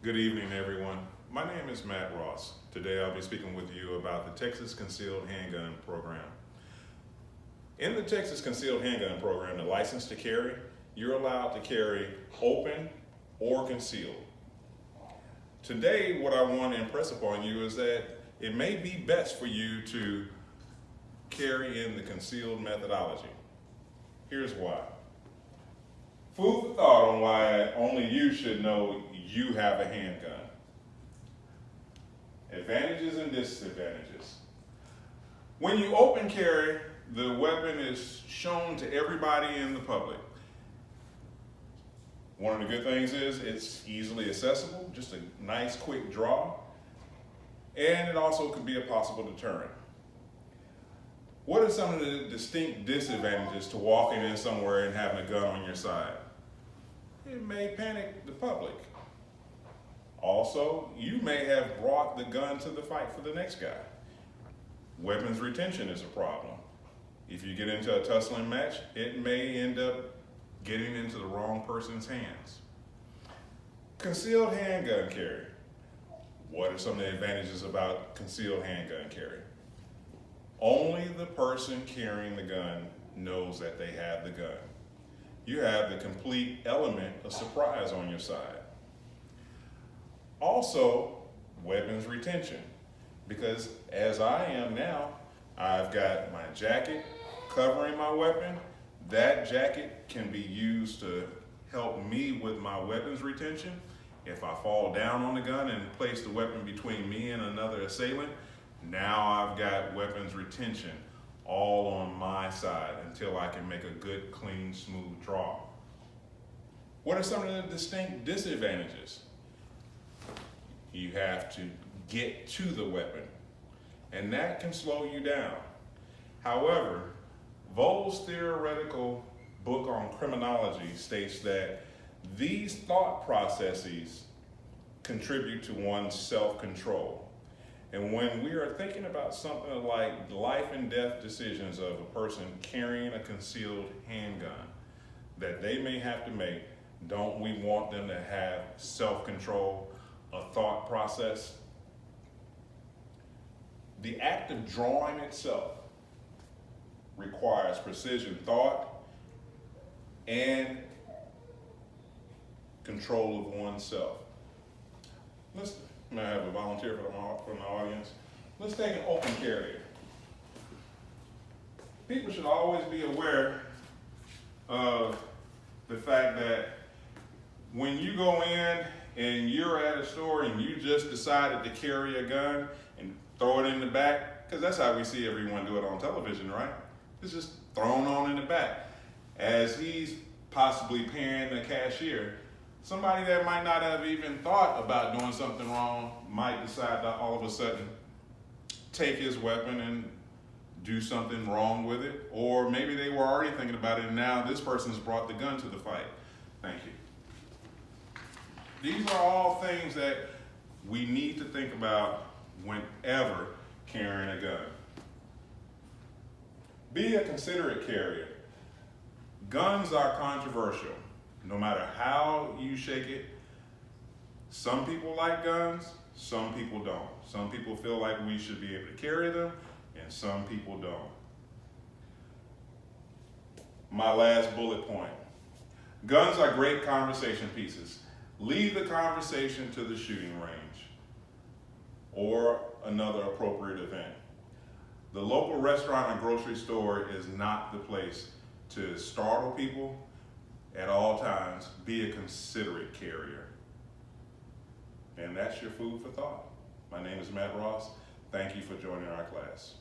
Good evening, everyone. My name is Matt Ross. Today I'll be speaking with you about the Texas Concealed Handgun Program. In the Texas Concealed Handgun Program, the license to carry, you're allowed to carry open or concealed. Today, what I want to impress upon you is that it may be best for you to carry in the concealed methodology. Here's why. Food for thought on why only you should know you have a handgun. Advantages and disadvantages. When you open carry, the weapon is shown to everybody in the public. One of the good things is it's easily accessible, just a nice quick draw, and it also could be a possible deterrent. What are some of the distinct disadvantages to walking in somewhere and having a gun on your side? It may panic the public. Also, you may have brought the gun to the fight for the next guy. Weapons retention is a problem. If you get into a tussling match, it may end up getting into the wrong person's hands. Concealed handgun carry. What are some of the advantages about concealed handgun carry? Only the person carrying the gun knows that they have the gun. You have the complete element of surprise on your side. Also, weapons retention, because as I am now, I've got my jacket covering my weapon. That jacket can be used to help me with my weapons retention. If I fall down on the gun and place the weapon between me and another assailant, now I've got weapons retention all on my side until I can make a good, clean, smooth draw. What are some of the distinct disadvantages? You have to get to the weapon, and that can slow you down. However, Vol's theoretical book on criminology states that these thought processes contribute to one's self-control. And when we are thinking about something like life and death decisions of a person carrying a concealed handgun that they may have to make, don't we want them to have self-control, a thought process? The act of drawing itself requires precision thought and control of oneself. May I have a volunteer from the audience? Let's take an open carrier. People should always be aware of the fact that when you go in and you're at a store and you just decided to carry a gun and throw it in the back, because that's how we see everyone do it on television, right? It's just thrown on in the back. As he's possibly paying the cashier, somebody that might not have even thought about doing something wrong might decide to all of a sudden take his weapon and do something wrong with it. Or maybe they were already thinking about it and now this person's brought the gun to the fight. Thank you. These are all things that we need to think about whenever carrying a gun. Be a considerate carrier. Guns are controversial. No matter how you shake it, some people like guns, some people don't. Some people feel like we should be able to carry them, and some people don't. My last bullet point. Guns are great conversation pieces. Leave the conversation to the shooting range or another appropriate event. The local restaurant or grocery store is not the place to startle people. At all times, be a considerate carrier. And that's your food for thought. My name is Matt Ross. Thank you for joining our class.